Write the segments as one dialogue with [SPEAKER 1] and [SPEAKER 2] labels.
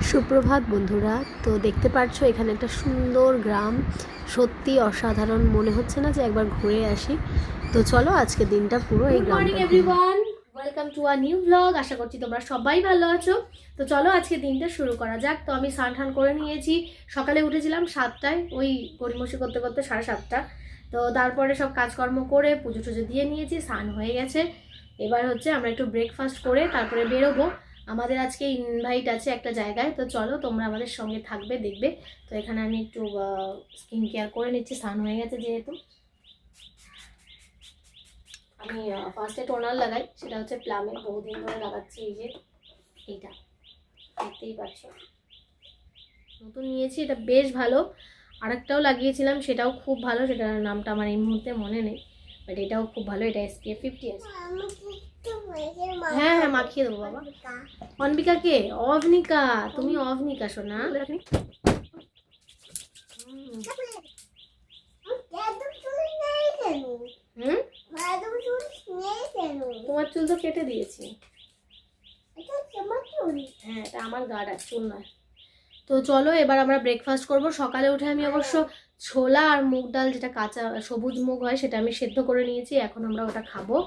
[SPEAKER 1] সুপ্রভাত বন্ধুরা। তো দেখতে পাচ্ছ এখানে একটা সুন্দর গ্রাম, সত্যি অসাধারণ। মনে হচ্ছে না যে একবার ঘুরে আসি। তো চলো আজকে দিনটা পুরো এই গ্রামটা।
[SPEAKER 2] Morning everyone, welcome to a new blog. আশা করছি তোমরা সবাই ভালো আছো। তো চলো আজকে দিনটা শুরু করা যাক। তো আমি স্নান টান করে নিয়েছি, সকালে উঠেছিলাম 7টায়, ওই গড়িমসি করতে করতে 7:30। তো তারপরে সব কাজকর্ম করে পুজো টুজো দিয়ে নিয়েছি, স্নান হয়ে গেছে। এবার হচ্ছে আমরা একটু ব্রেকফাস্ট করে তারপরে বেরোবো। আমাদের আজকে ইনভাইট আছে একটা জায়গায়, তো চলো তোমরা আমাদের সঙ্গে থাকবে, দেখবে। তো এখানে আমি একটু স্কিন কেয়ার করে নিচ্ছি, স্নান হয়ে গেছে যেহেতু। আমি ফার্স্টে টোনার লাগাই, সেটা হচ্ছে প্লামের, বহুদিন ধরে লাগাচ্ছি। এই যে এইটা দেখতেই পাচ্ছ, নতুন নিয়েছি, এটা বেশ ভালো। আরেকটাও লাগিয়েছিলাম, সেটাও খুব ভালো, সেটার নামটা আমার এই মুহূর্তে মনে নেই, বাট এটাও খুব ভালো। এটা SPF 50 আছে। হ্যাঁ হ্যাঁ, মাখিয়ে দেবো বাবা। অনবিকা কে? অভনিকা, তুমি অভনিকা শোনা। হুম, তোমার চুল তো কেটে দিয়েছি। হ্যাঁ, এটা আমার গার্ড আর চুল নয়। তো চলো এবার আমরা ব্রেকফাস্ট করব। সকালে উঠে আমি অবশ্য ছোলা আর মুগ ডাল, যেটা কাঁচা সবুজ মুগ হয়, সেটা আমি সেদ্ধ করে নিয়েছি। এখন আমরা ওটা খাবো।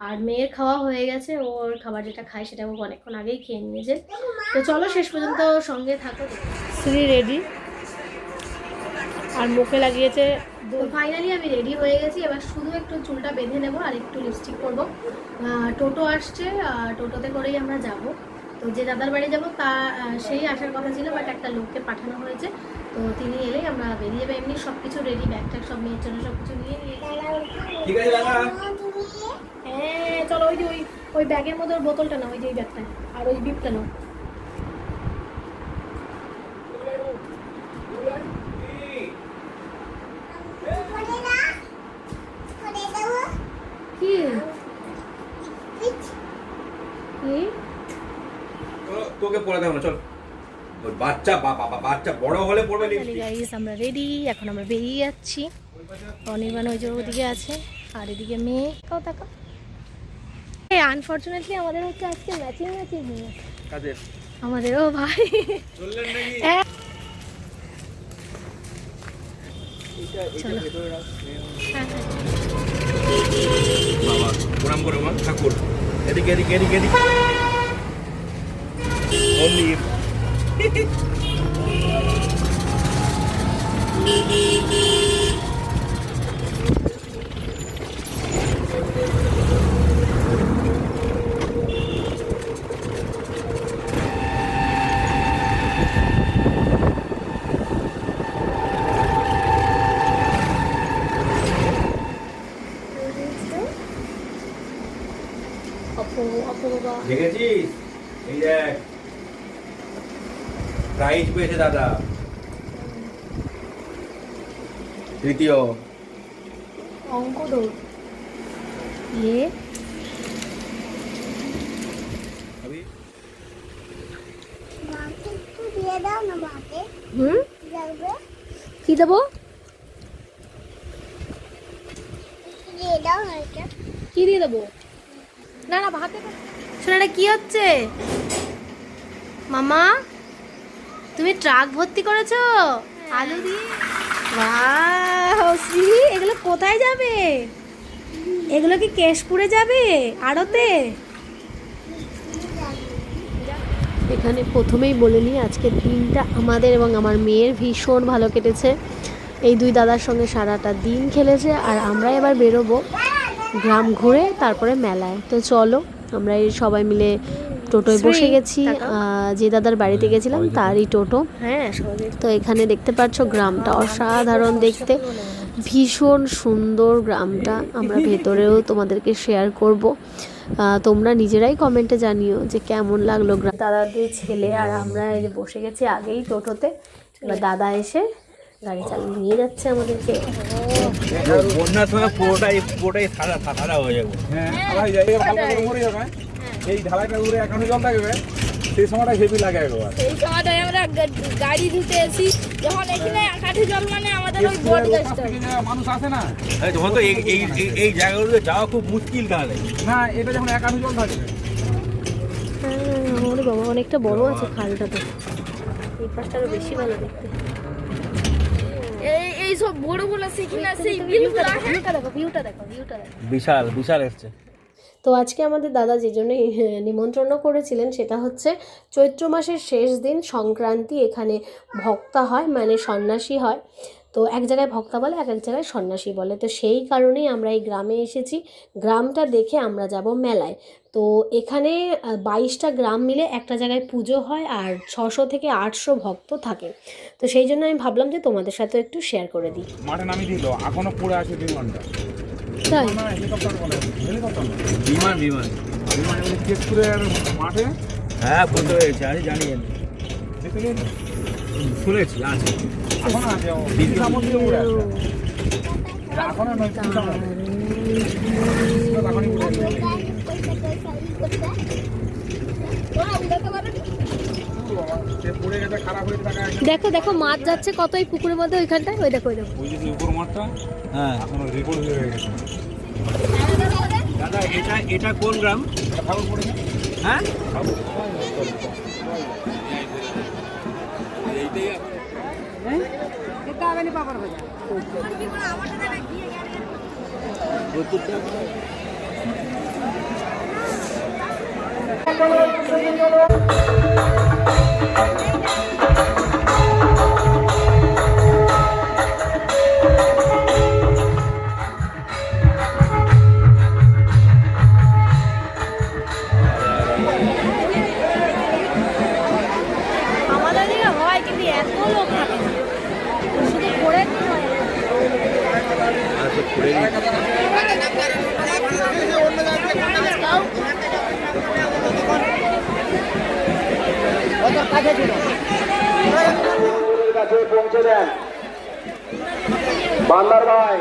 [SPEAKER 2] আর মেয়ের খাওয়া হয়ে গেছে, ওর খাবার যেটা খায় সেটা ও অনেকক্ষণ আগেই খেয়ে নিয়েছে। তো চলো শেষ পর্যন্ত সঙ্গে থাকো। শ্রী রেডি আর মুখে লাগিয়েছে। তো ফাইনালি আমি রেডি হয়ে গেছি। এবার শুধু একটু চুলটা বেঁধে নেবো আর একটু লিপস্টিক করবো। টোটো আসছে, টোটোতে করেই আমরা যাব। তো যে দাদার বাড়ি যাবো তা সেই আসার কথা ছিল, বাট একটা লোককে পাঠানো হয়েছে। তো তিনি এলেই আমরা বেরিয়ে যাবো। এমনি সব কিছু রেডি, ব্যাগ ট্যাগ সব মেয়ের জন্য সব কিছু নিয়ে নিয়ে। হ্যাঁ চলো, ওই যে ওই ব্যাগের মধ্যে ওর বোতলটা নাও, ওই যে ওই ব্যাগটা আর ওই বিপটা নাও। কি
[SPEAKER 3] তোকে পড়ে দেবো না, চল। বাচ্চা বাচ্চা বড় হলে পড়বে।
[SPEAKER 2] গাইস আমরা রেডি, এখন আমরা বেরিয়ে যাচ্ছি। অনির্বাণ ওই যে ওদিকে আছে, আর এদিকে মেয়ে। তাকাও। আনফরচুনেটলি আমাদের হচ্ছে আজকে ম্যাচিং
[SPEAKER 3] কাদের
[SPEAKER 2] আমাদের। ও ভাই
[SPEAKER 3] চললেন নাকি? বাবা প্রণাম করো মা ঠাকুর। এদিকে এদিকে এদিকে এদিকে। দেখেছিস? এই দেখ, প্রাইজ পেয়েছে দাদা, তৃতীয়
[SPEAKER 2] অঙ্ক দৌড়। ইয়ে কি দেবো? কি দিয়ে দেবো? না না, ভাতে শোনাটা কি হচ্ছে? মামা তুমি ট্রাক ভর্তি করেছো আলু দিয়ে? ওয়াও শ্রী, এগুলো কোথায় যাবে? এগুলো কি কেশপুরে যাবে আড়তে?
[SPEAKER 1] এখানে প্রথমেই বলে নিই, আজকের দিনটা আমাদের এবং আমার মেয়ের ভীষণ ভালো কেটেছে। এই দুই দাদার সঙ্গে সারাটা দিন খেলেছে। আর আমরা এবার বেরোবো গ্রাম ঘুরে তারপরে মেলায়। তো চলো আমরা এই সবাই মিলে টোটোয় বসে গেছি। যে দাদার বাড়িতে গেছিলাম তারই টোটো।
[SPEAKER 2] হ্যাঁ,
[SPEAKER 1] তো এখানে দেখতে পাচ্ছ গ্রামটা অসাধারণ দেখতে, ভীষণ সুন্দর গ্রামটা। আমরা ভেতরেও তোমাদেরকে শেয়ার করব, তোমরা নিজেরাই কমেন্টে জানিও যে কেমন লাগলো গ্রাম। দাদাদের ছেলে আর আমরা এই যে বসে গেছি আগেই টোটোতে। এবার দাদা এসে গাড়ি চালিয়ে নিয়ে যাচ্ছে আমাদেরকে।
[SPEAKER 3] বন্যার সময় পুরোটাই সাদা হয়ে যাবে। এই ঢালাইটা ঘুরে এখনো জল থাকবে, সেই সময়টা হেভি লাগে একবার।
[SPEAKER 4] এই সময়টায় আমরা গাড়ি ধুতে এসি, যখন এখানে কাঠি জল মানে আমাদের ওই বোট গাছটা
[SPEAKER 3] মানুষ আসে না, তখন তো এই জায়গাগুলোতে যাওয়া খুব মুশকিল। তাহলে না, এটা যখন একাঠি জল থাকবে।
[SPEAKER 1] বাবা অনেকটা বড় আছে খালটা তো। এই পাশটা আরো বেশি ভালো দেখতে।
[SPEAKER 4] এই সব বড় বড় সেখানে সেই
[SPEAKER 1] ভিউটা দেখো, ভিউটা দেখো।
[SPEAKER 3] বিশাল বিশাল এসছে।
[SPEAKER 1] তো আজকে আমাদের দাদা যে জন্য নিমন্ত্রণ করেছিলেন সেটা হচ্ছে চৈত্র মাসের শেষ দিন সংক্রান্তি, এখানে ভক্তা হয় মানে সন্ন্যাসী হয়। তো এক জায়গায় ভক্তা বলে, এক এক জায়গায় সন্ন্যাসী বলে। তো সেই কারণেই আমরা এই গ্রামে এসেছি। গ্রামটা দেখে আমরা যাব মেলায়। তো এখানে 22টা গ্রাম মিলে একটা জায়গায় পুজো হয় আর 600 থেকে 800 ভক্ত থাকে। তো সেই জন্য আমি ভাবলাম যে তোমাদের সাথে একটু শেয়ার করে দিই।
[SPEAKER 5] মাঠে নামিয়ে দিল, এখনো পড়ে আছে বিমানটা।
[SPEAKER 1] তাই
[SPEAKER 5] না, হেলিকপ্টার বলে, হেলিকপ্টার না।
[SPEAKER 3] বিমান বিমান
[SPEAKER 5] বিমান বলে কেশপুরের মাঠে
[SPEAKER 3] হ্যাঁ বলতে হয়েছে, আমি জানি
[SPEAKER 5] দেখলি
[SPEAKER 3] শুনেছি আছে।
[SPEAKER 5] এখনো আছে, ও বিশামত দিয়ে উড়ে আছে। এখনো নয়, বিশামত। এখনই উড়ে আছে। সে পড়ে গেছে, খারাপ হয়ে টাকা।
[SPEAKER 1] দেখো দেখো মাছ যাচ্ছে কত এই পুকুরের মধ্যে, ওইখানটায় ওই দেখো ওই দেখো।
[SPEAKER 5] ওই যে উপর মাঠটা
[SPEAKER 3] হ্যাঁ
[SPEAKER 5] এখনো রেকর্ড হয়ে গেছে।
[SPEAKER 3] দাদা এটা কোন গ্রাম?
[SPEAKER 5] খাবার পড়ে
[SPEAKER 3] হ্যাঁ
[SPEAKER 1] আমাদের দিকে হয় কিন্তু এত লোক থাকে না, শুধু ঘোরে
[SPEAKER 3] আচ্ছা ঘুরে
[SPEAKER 6] কাছে পৌঁছে দেন বান্দার ভাই।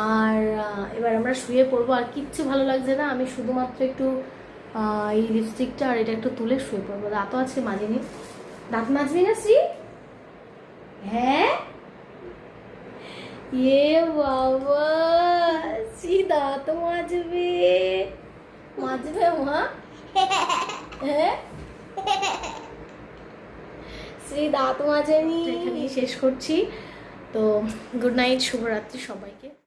[SPEAKER 2] আর এবার আমরা শুয়ে পড়বো। আর কিচ্ছু ভালো লাগছে না, আমি শুধুমাত্র একটু এই লিপস্টিকটা আর এটা একটু তুলে শুয়ে পড়বো। দাঁতও আছে মাজিনি, দাঁত মাজবি না শ্রী? হ্যাঁ এ বাবা, শ্রী দাঁত মাজবে, মাজবে মা? হ্যাঁ শ্রী দাঁত মাজেনি। এখানেই শেষ করছি। তো গুড নাইট, শুভরাত্রি সবাইকে।